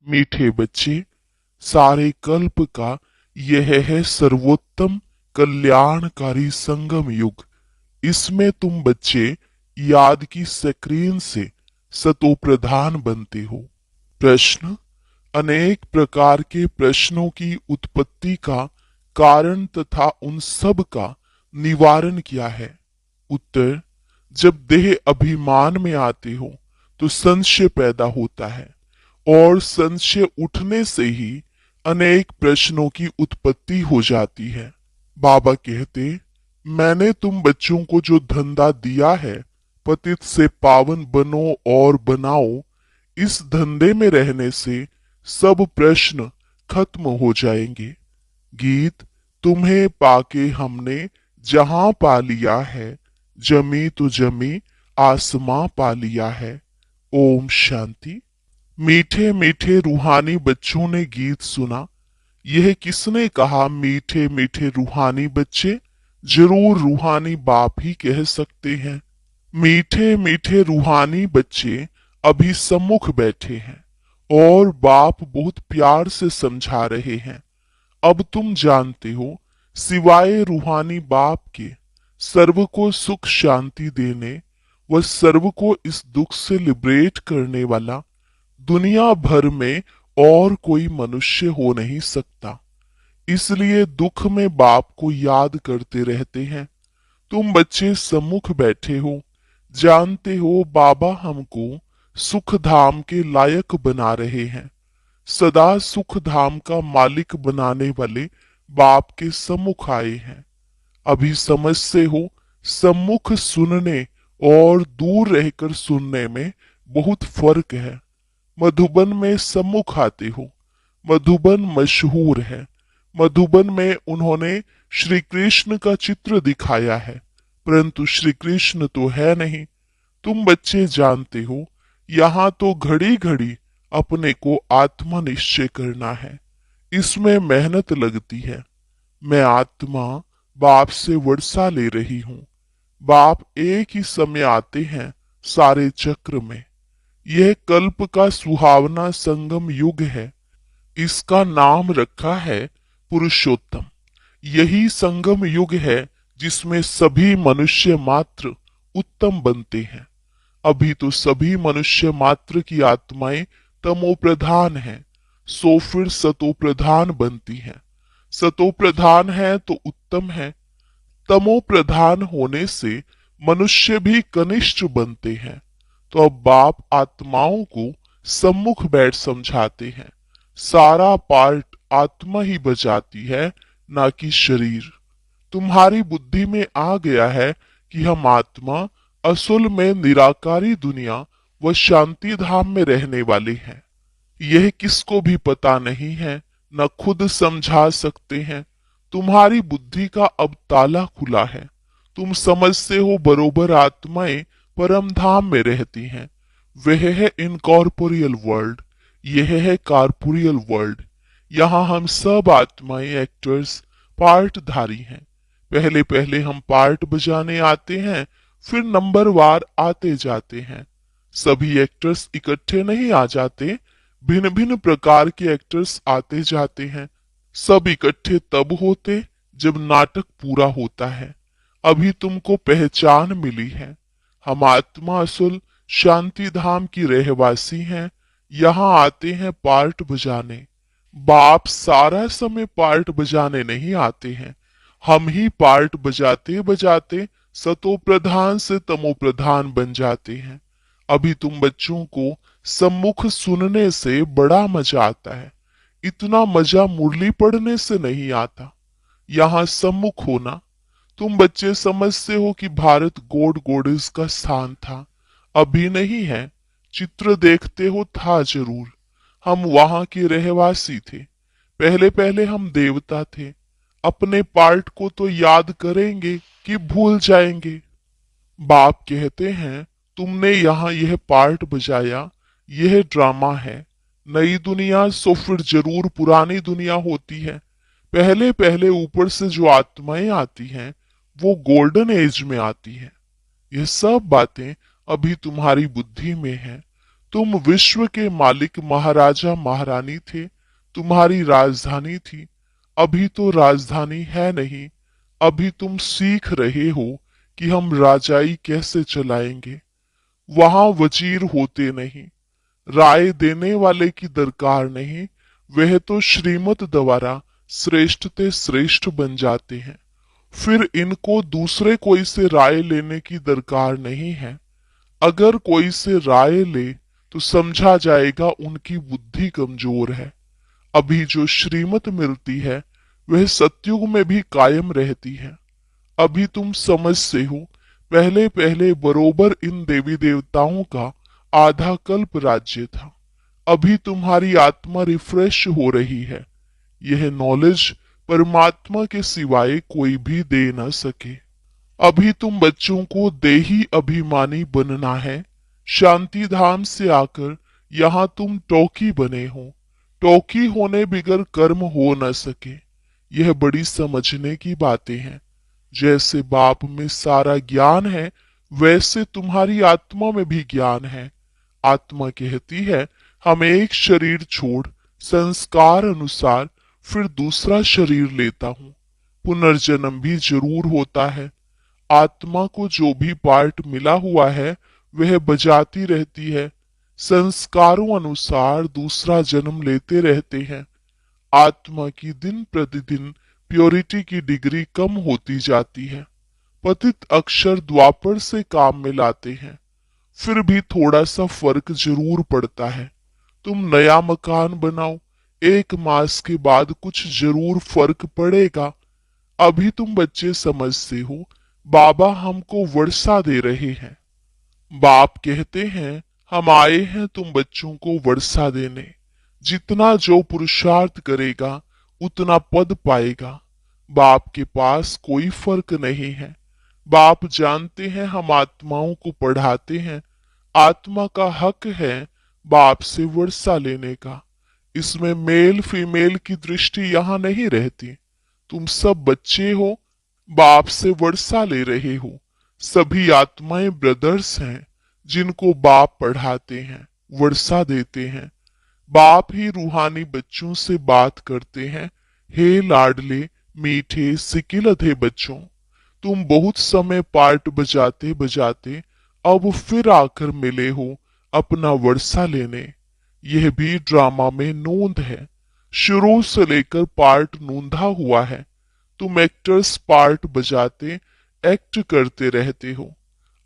मीठे बच्चे, सारे कल्प का यह है सर्वोत्तम कल्याणकारी संगम युग। इसमें तुम बच्चे याद की स्क्रीन से सतोप्रधान बनते हो। प्रश्न। अनेक प्रकार के प्रश्नों की उत्पत्ति का कारण तथा उन सब का निवारण क्या है? उत्तर। जब देह अभिमान में आते हो तो संशय पैदा होता है और संशय उठने से ही अनेक प्रश्नों की उत्पत्ति हो जाती है। बाबा कहते, मैंने तुम बच्चों को जो धंधा दिया है, पतित से पावन बनो और बनाओ, इस धंधे में रहने से सब प्रश्न खत्म हो जाएंगे। गीत। तुम्हें पाके हमने जहां पा लिया है, जमी तो जमी आसमां पा लिया है। ओम शांति। मीठे मीठे रूहानी बच्चों ने गीत सुना। यह किसने कहा मीठे मीठे रूहानी बच्चे? जरूर रूहानी बाप ही कह सकते हैं। मीठे मीठे रूहानी बच्चे अभी सम्मुख बैठे हैं और बाप बहुत प्यार से समझा रहे हैं। अब तुम जानते हो, सिवाय रूहानी बाप के सर्व को सुख शांति देने व सर्व को इस दुख से लिबरेट करने वाला दुनिया भर में और कोई मनुष्य हो नहीं सकता। इसलिए दुख में बाप को याद करते रहते हैं। तुम बच्चे सम्मुख बैठे हो, जानते हो बाबा हमको सुख धाम के लायक बना रहे हैं। सदा सुख धाम का मालिक बनाने वाले बाप के सम्मुख आए हैं। अभी समझते हो, सम्मुख सुनने और दूर रहकर सुनने में बहुत फर्क है। मधुबन में सम्मुख आते हो। मधुबन मशहूर है। मधुबन में उन्होंने श्री कृष्ण का चित्र दिखाया है, परंतु श्री कृष्ण तो है नहीं। तुम बच्चे जानते हो, यहाँ तो घड़ी घड़ी अपने को आत्मा निश्चय करना है। इसमें मेहनत लगती है। मैं आत्मा बाप से वर्षा ले रही हूँ। बाप एक ही समय आते हैं सारे चक्र में। यह कल्प का सुहावना संगम युग है। इसका नाम रखा है पुरुषोत्तम। यही संगम युग है जिसमें सभी मनुष्य मात्र उत्तम बनते हैं। अभी तो सभी मनुष्य मात्र की आत्माएं तमोप्रधान हैं, सो फिर सतोप्रधान बनती हैं। सतोप्रधान है तो उत्तम है। तमोप्रधान होने से मनुष्य भी कनिष्ठ बनते हैं। तो अब बाप आत्माओं को सम्मुख बैठ समझाते हैं। सारा पार्ट आत्मा ही बजाती है, ना कि शरीर। तुम्हारी बुद्धि में आ गया है कि हम आत्मा असल में निराकारी दुनिया व शांति धाम में रहने वाले हैं। यह किसको भी पता नहीं है, न खुद समझा सकते हैं। तुम्हारी बुद्धि का अब ताला खुला है। तुम समझते हो बरोबर आत्माएं परम धाम में रहती हैं। वह है इनकॉर्पोरियल वर्ल्ड, यह है कॉर्पोरियल वर्ल्ड। यहाँ हम सब आत्माएं एक्टर्स पार्टधारी हैं। पहले पहले हम पार्ट बजाने आते हैं, फिर नंबरवार आते जाते हैं। सभी एक्टर्स इकट्ठे नहीं आ जाते, भिन्न भिन्न प्रकार के एक्टर्स आते जाते हैं। सब इकट्ठे तब होते जब नाटक पूरा होता है। अभी तुमको पहचान मिली है। हम आत्मा असल शांति धाम की रहवासी हैं। यहाँ आते हैं पार्ट बजाने। बाप सारा समय पार्ट बजाने नहीं आते हैं। हम ही पार्ट बजाते बजाते सतो प्रधान से तमो प्रधान बन जाते हैं। अभी तुम बच्चों को सम्मुख सुनने से बड़ा मजा आता है। इतना मजा मुरली पढ़ने से नहीं आता। यहाँ सम्मुख होना। तुम बच्चे समझते हो कि भारत गॉड गॉडेस का स्थान था, अभी नहीं है। चित्र देखते हो था जरूर। हम वहां के रहवासी थे। पहले पहले हम देवता थे। अपने पार्ट को तो याद करेंगे कि भूल जाएंगे। बाप कहते हैं, तुमने यहाँ यह पार्ट बजाया, यह ड्रामा है। नई दुनिया सो फिर जरूर पुरानी दुनिया होती है। पहले पहले ऊपर से जो आत्माएं आती हैं, वो गोल्डन एज में आती हैं। यह सब बातें अभी तुम्हारी बुद्धि में है। तुम विश्व के मालिक महाराजा महारानी थे, तुम्हारी राजधानी थी। अभी तो राजधानी है नहीं। अभी तुम सीख रहे हो कि हम राजाई कैसे चलाएंगे। वहां वजीर होते नहीं, राय देने वाले की दरकार नहीं। वह तो श्रीमत द्वारा श्रेष्ठ ते श्रेष्ठ बन जाते हैं। फिर इनको दूसरे कोई से राय लेने की दरकार नहीं है। अगर कोई से राय ले तो समझा जाएगा उनकी बुद्धि कमजोर है। अभी जो श्रीमत मिलती है वह सतयुग में भी कायम रहती है। अभी तुम समझते हो, पहले पहले बरोबर इन देवी देवताओं का आधा कल्प राज्य था। अभी तुम्हारी आत्मा रिफ्रेश हो रही है। यह नॉलेज परमात्मा के सिवाय कोई भी दे न सके। अभी तुम बच्चों को देही अभिमानी बनना है। शांति धाम से आकर यहाँ तुम टोकी बने हो। टोकी होने बिगर कर्म हो न सके। यह बड़ी समझने की बातें हैं। जैसे बाप में सारा ज्ञान है, वैसे तुम्हारी आत्मा में भी ज्ञान है। आत्मा कहती है, हम एक शरीर छोड़ संस्कार अनुसार फिर दूसरा शरीर लेता हूँ। पुनर्जन्म भी जरूर होता है। आत्मा को जो भी पार्ट मिला हुआ है वह बजाती रहती है। संस्कारों अनुसार दूसरा जन्म लेते रहते हैं। आत्मा की दिन प्रतिदिन प्योरिटी की डिग्री कम होती जाती है। पतित अक्षर द्वापर से काम में लाते हैं। फिर भी थोड़ा सा फर्क जरूर पड़ता है। तुम नया मकान बनाओ, 1 मास के बाद कुछ जरूर फर्क पड़ेगा। अभी तुम बच्चे समझते हो, बाबा हमको वर्षा दे रहे हैं। बाप कहते हैं, हम आए हैं तुम बच्चों को वर्षा देने। जितना जो पुरुषार्थ करेगा उतना पद पाएगा। बाप के पास कोई फर्क नहीं है। बाप जानते हैं हम आत्माओं को पढ़ाते हैं। आत्मा का हक है बाप से वर्षा लेने का। इसमें मेल फीमेल की दृष्टि यहाँ नहीं रहती। तुम सब बच्चे हो, बाप से वर्षा ले रहे हो। सभी आत्माएं ब्रदर्स हैं जिनको बाप पढ़ाते हैं, वर्षा देते हैं। बाप ही रूहानी बच्चों से बात करते हैं। हे लाडले मीठे सिकिलधे बच्चों, तुम बहुत समय पार्ट बजाते बजाते अब फिर आकर मिले हो अपना वर्षा लेने। यह भी ड्रामा में नोंद है। शुरू से लेकर पार्ट नोंधा हुआ है। तुम एक्टर्स पार्ट बजाते एक्ट करते रहते हो।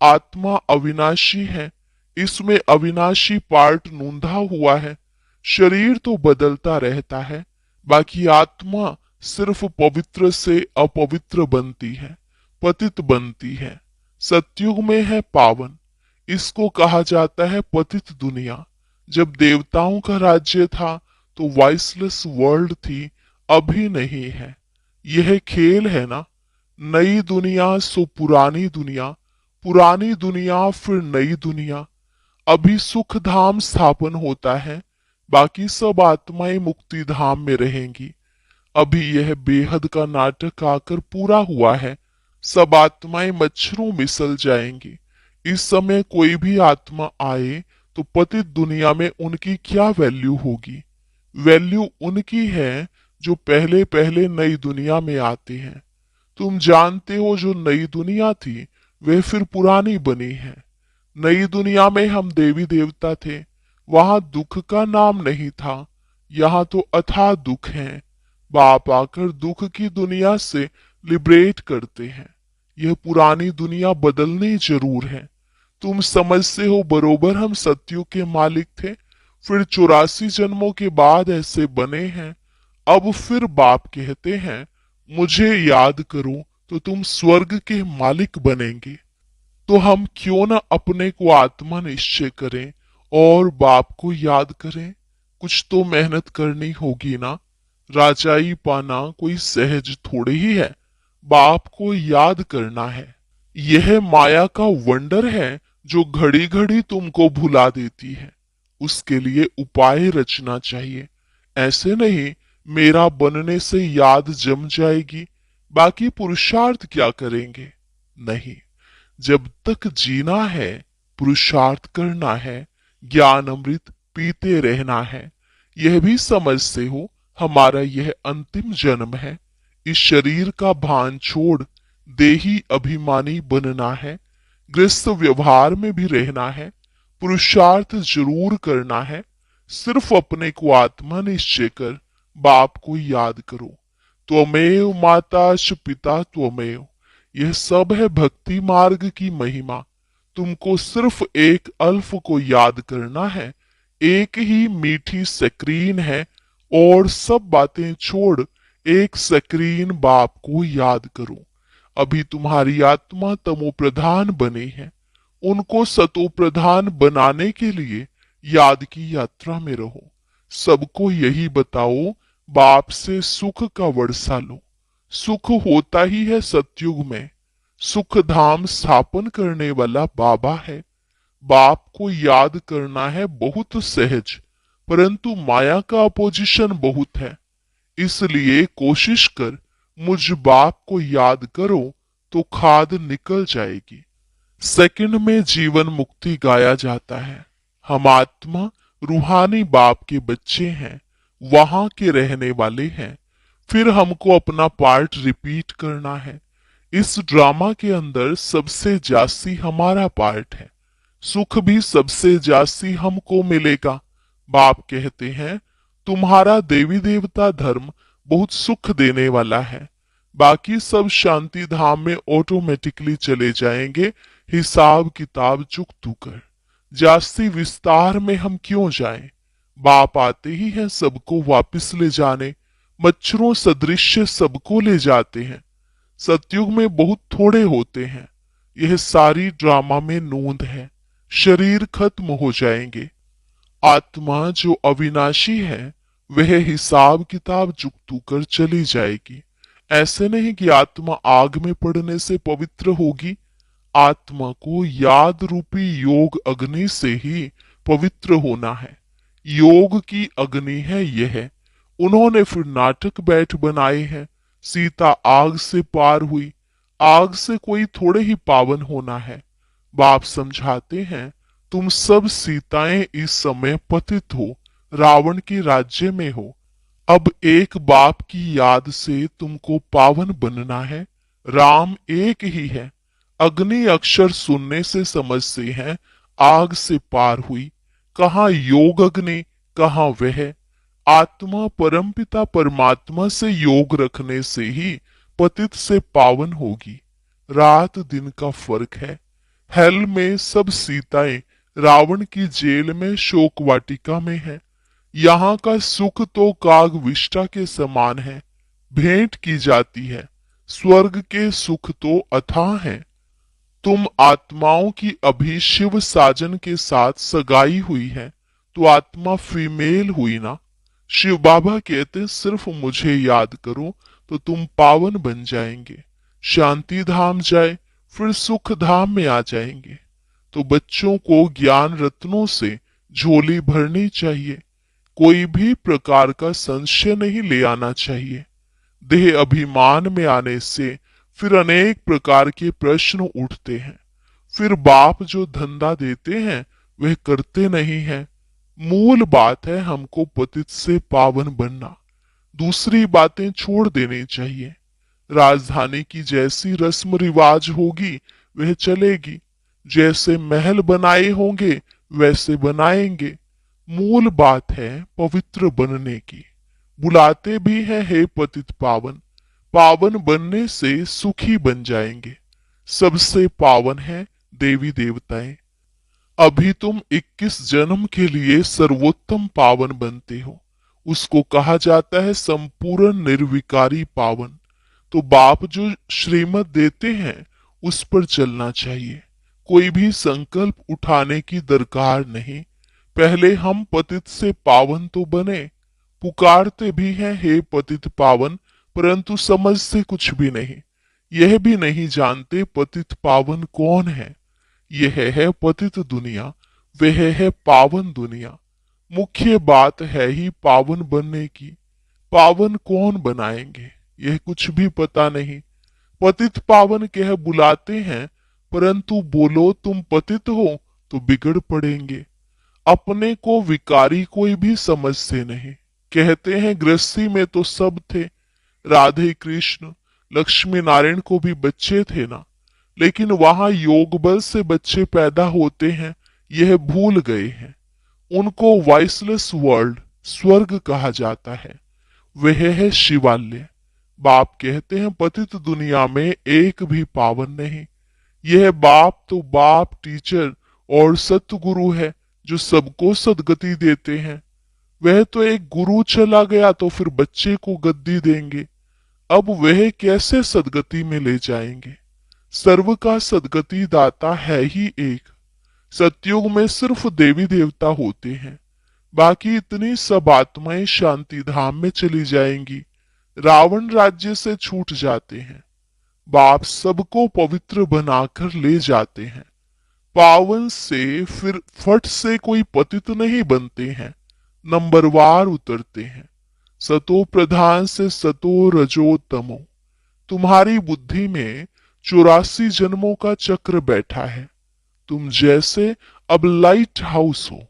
आत्मा अविनाशी है, इसमें अविनाशी पार्ट नोंधा हुआ है। शरीर तो बदलता रहता है, बाकी आत्मा सिर्फ पवित्र से अपवित्र बनती है, पतित बनती है। सतयुग में है पावन। इसको कहा जाता है पतित दुनिया। जब देवताओं का राज्य था तो वॉइसलेस वर्ल्ड थी, अभी नहीं है। यह खेल है ना, नई दुनिया सो पुरानी दुनिया, पुरानी दुनिया फिर नई दुनिया। अभी सुख धाम स्थापन होता है, बाकी सब आत्माएं मुक्ति धाम में रहेंगी। अभी यह बेहद का नाटक आकर पूरा हुआ है। सब आत्माएं मच्छरों मिसल जाएंगी। इस समय कोई भी आत्मा आए तो पतित दुनिया में उनकी क्या वैल्यू होगी। वैल्यू उनकी है जो पहले पहले नई दुनिया में आते हैं। तुम जानते हो जो नई दुनिया थी वे फिर पुरानी बनी है। नई दुनिया में हम देवी देवता थे, वहां दुख का नाम नहीं था। यहाँ तो अथाह दुख है। बाप आकर दुख की दुनिया से लिबरेट करते हैं। यह पुरानी दुनिया बदलनी जरूर है। तुम समझते हो बरोबर हम सत्युग के मालिक थे, फिर 84 जन्मों के बाद ऐसे बने हैं। अब फिर बाप कहते हैं, मुझे याद करो तो तुम स्वर्ग के मालिक बनेंगे। तो हम क्यों न अपने को आत्मा निश्चय करें और बाप को याद करें। कुछ तो मेहनत करनी होगी ना। राजाई पाना कोई सहज थोड़ी ही है। बाप को याद करना है। यह माया का वंडर है जो घड़ी घड़ी तुमको भुला देती है। उसके लिए उपाय रचना चाहिए। ऐसे नहीं मेरा बनने से याद जम जाएगी, बाकी पुरुषार्थ क्या करेंगे। नहीं, जब तक जीना है पुरुषार्थ करना है, ज्ञान अमृत पीते रहना है। यह भी समझते हो हमारा यह अंतिम जन्म है। इस शरीर का भान छोड़ देही अभिमानी बनना है। गृहस्थ व्यवहार में भी रहना है। पुरुषार्थ जरूर करना है। सिर्फ अपने को आत्मा निश्चय कर बाप को याद करो। त्वमेव माता च पिता त्वमेव। यह सब है भक्ति मार्ग की महिमा। तुमको सिर्फ एक अल्फ को याद करना है। एक ही मीठी स्क्रीन है और सब बातें छोड़ एक स्क्रीन बाप को याद करो। अभी तुम्हारी आत्मा तमो प्रधान बनी है। उनको सतो प्रधान बनाने के लिए याद की यात्रा में रहो। सबको यही बताओ, बाप से सुख का वर्षा लो। सुख होता ही है सतयुग में। सुख धाम स्थापन करने वाला बाबा है। बाप को याद करना है बहुत सहज, परंतु माया का अपोजिशन बहुत है। इसलिए कोशिश कर मुझ बाप को याद करो तो खाद निकल जाएगी। सेकंड में जीवन मुक्ति गाया जाता है। हम आत्मा रूहानी बाप के बच्चे हैं, वहां के रहने वाले हैं। फिर हमको अपना पार्ट रिपीट करना है। इस ड्रामा के अंदर सबसे जास्ती हमारा पार्ट है। सुख भी सबसे जास्ती हमको मिलेगा। बाप कहते हैं तुम्हारा देवी देवता धर्म बहुत सुख देने वाला है। बाकी सब शांति धाम में ऑटोमेटिकली चले जाएंगे, हिसाब किताब चुकतू कर। जास्ती विस्तार में हम क्यों जाएं? बाप आते ही हैं सबको वापस ले जाने। मच्छरों सदृश सबको ले जाते हैं। सतयुग में बहुत थोड़े होते हैं। यह सारी ड्रामा में नोंद है। शरीर खत्म हो जाएंगे। आत्मा जो अविनाशी है वह हिसाब किताब चुकतू कर चली जाएगी। ऐसे नहीं कि आत्मा आग में पड़ने से पवित्र होगी। आत्मा को याद रूपी योग अग्नि से ही पवित्र होना है। योग की अग्नि है यह। उन्होंने फिर नाटक बैठ बनाए हैं। सीता आग से पार हुई। आग से कोई थोड़े ही पावन होना है। बाप समझाते हैं तुम सब सीताएं इस समय पतित हो, रावण के राज्य में हो। अब एक बाप की याद से तुमको पावन बनना है। राम एक ही है। अग्नि अक्षर सुनने से समझते हैं आग से पार हुई। कहाँ योग अग्नि, कहाँ वह। आत्मा परमपिता परमात्मा से योग रखने से ही पतित से पावन होगी। रात दिन का फर्क है। हेल में सब सीताएं रावण की जेल में शोक वाटिका में है। यहाँ का सुख तो काग विष्टा के समान है, भेंट की जाती है। स्वर्ग के सुख तो अथाह है। तुम आत्माओं की अभी शिव साजन के साथ सगाई हुई है, तो आत्मा फीमेल हुई ना। शिव बाबा कहते सिर्फ मुझे याद करो तो तुम पावन बन जाएंगे। शांति धाम जाए फिर सुख धाम में आ जाएंगे। तो बच्चों को ज्ञान रत्नों से झोली भरनी चाहिए। कोई भी प्रकार का संशय नहीं ले आना चाहिए। देह अभिमान में आने से फिर अनेक प्रकार के प्रश्न उठते हैं। फिर बाप जो धंधा देते हैं वह करते नहीं हैं। मूल बात है हमको पतित से पावन बनना। दूसरी बातें छोड़ देनी चाहिए। राजधानी की जैसी रस्म रिवाज होगी वह चलेगी। जैसे महल बनाए होंगे वैसे बनाएंगे। मूल बात है पवित्र बनने की। बुलाते भी हैं हे पतित पावन। पावन बनने से सुखी बन जाएंगे। सबसे पावन है देवी देवताएं। अभी तुम 21 जन्म के लिए सर्वोत्तम पावन बनते हो। उसको कहा जाता है संपूर्ण निर्विकारी पावन। तो बाप जो श्रीमत देते हैं उस पर चलना चाहिए। कोई भी संकल्प उठाने की दरकार नहीं। पहले हम पतित से पावन तो बने। पुकारते भी हैं हे पतित पावन, परंतु समझते कुछ भी नहीं। यह भी नहीं जानते पतित पावन कौन है। यह है पतित दुनिया, वह है पावन दुनिया। मुख्य बात है ही पावन बनने की। पावन कौन बनाएंगे यह कुछ भी पता नहीं। पतित पावन कह बुलाते हैं, परंतु बोलो तुम पतित हो तो बिगड़ पड़ेंगे। अपने को विकारी कोई भी समझते नहीं। कहते हैं गृहस्थी में तो सब थे, राधे कृष्ण लक्ष्मी नारायण को भी बच्चे थे ना, लेकिन वहां योग बल से बच्चे पैदा होते हैं यह भूल गए हैं। उनको वॉइसलेस वर्ल्ड स्वर्ग कहा जाता है, वह है शिवालय। बाप कहते हैं पतित दुनिया में एक भी पावन नहीं। यह बाप तो बाप टीचर और सतगुरु है जो सबको सदगति देते हैं। वह तो एक गुरु चला गया तो फिर बच्चे को गद्दी देंगे, अब वह कैसे सदगति में ले जाएंगे। सर्व का सदगति दाता है ही एक। सतयुग में सिर्फ देवी देवता होते हैं, बाकी इतनी सब आत्माएं शांति धाम में चली जाएंगी, रावण राज्य से छूट जाते हैं। बाप सबको पवित्र बनाकर ले जाते हैं। पावन से फिर फट से कोई पतित नहीं बनते हैं, नंबरवार उतरते हैं। सतो प्रधान से सतो रजो तमो। तुम्हारी बुद्धि में 84 जन्मों का चक्र बैठा है। तुम जैसे अब लाइट हाउस हो,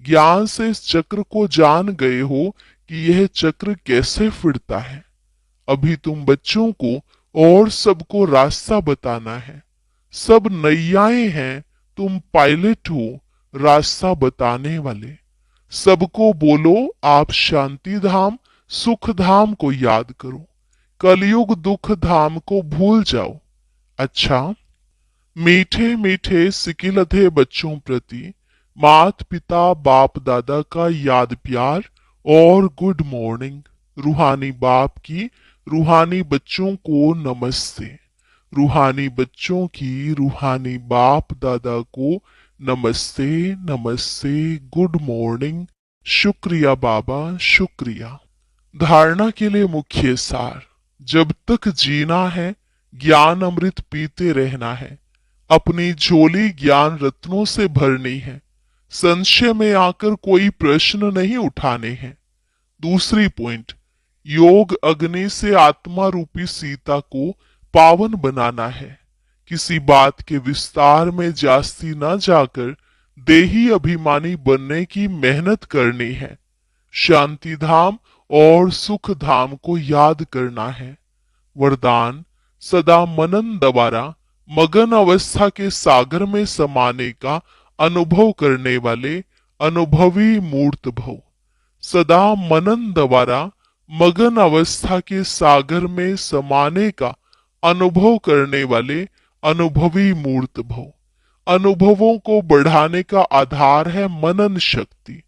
ज्ञान से इस चक्र को जान गए हो कि यह चक्र कैसे फिरता है। अभी तुम बच्चों को और सबको रास्ता बताना है। सब नैयाएं हैं, तुम पायलट हो, रास्ता बताने वाले। सबको बोलो आप शांति धाम सुख धाम को याद करो, कलयुग दुख धाम को भूल जाओ। अच्छा, मीठे मीठे सिकिलधे बच्चों प्रति मात पिता बाप दादा का याद प्यार और गुड मॉर्निंग। रूहानी बाप की रूहानी बच्चों को नमस्ते। रूहानी बच्चों की रूहानी बाप दादा को नमस्ते नमस्ते, गुड मॉर्निंग, शुक्रिया बाबा शुक्रिया। धारणा के लिए मुख्य सार। जब तक जीना है ज्ञान अमृत पीते रहना है, अपनी झोली ज्ञान रत्नों से भरनी है, संशय में आकर कोई प्रश्न नहीं उठाने हैं। दूसरी पॉइंट, योग अग्नि से आत्मा रूपी सीता को पावन बनाना है। किसी बात के विस्तार में जास्ती न जाकर देही अभिमानी बनने की मेहनत करनी है। शांति धाम और सुख धाम को याद करना है। वरदान, सदा मनन द्वारा मगन अवस्था के सागर में समाने का अनुभव करने वाले अनुभवी मूर्त भव। सदा मनन द्वारा मगन अवस्था के सागर में समाने का अनुभव करने वाले अनुभवी मूर्त भव। अनुभवों को बढ़ाने का आधार है मनन शक्ति।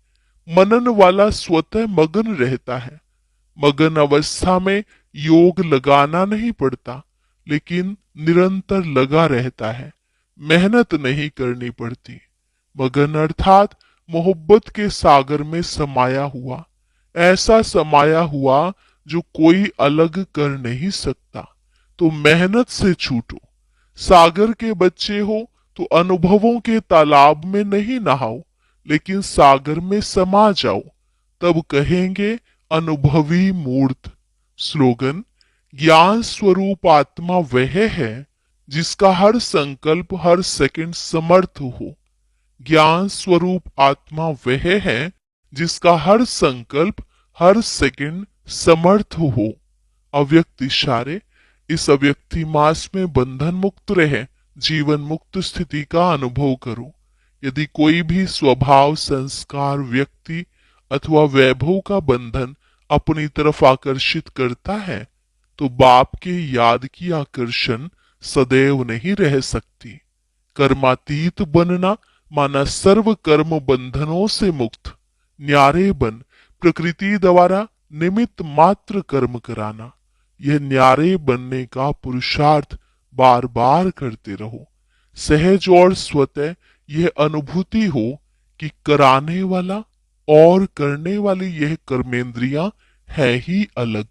मनन वाला स्वतः मगन रहता है। मगन अवस्था में योग लगाना नहीं पड़ता, लेकिन निरंतर लगा रहता है, मेहनत नहीं करनी पड़ती। मगन अर्थात मोहब्बत के सागर में समाया हुआ, ऐसा समाया हुआ जो कोई अलग कर नहीं सकता। तो मेहनत से छूटो। सागर के बच्चे हो तो अनुभवों के तालाब में नहीं नहाओ, लेकिन सागर में समा जाओ, तब कहेंगे अनुभवी मूर्त। स्लोगन, ज्ञान स्वरूप आत्मा वह है जिसका हर संकल्प हर सेकंड समर्थ हो। ज्ञान स्वरूप आत्मा वह है जिसका हर संकल्प हर सेकंड समर्थ हो। अव्यक्त इशारे, इस अव्यक्ति मास में बंधन मुक्त रहे, जीवन मुक्त स्थिति का अनुभव करो। यदि कोई भी स्वभाव संस्कार व्यक्ति अथवा वैभव का बंधन अपनी तरफ आकर्षित करता है, तो बाप के याद की आकर्षण सदैव नहीं रह सकती। कर्मातीत बनना माना सर्व कर्म बंधनों से मुक्त, न्यारे बन प्रकृति द्वारा निमित्त मात्र कर्म कराना। यह न्यारे बनने का पुरुषार्थ बार बार करते रहो। सहज और स्वतः यह अनुभूति हो कि कराने वाला और करने वाली यह कर्मेंद्रियां है ही अलग।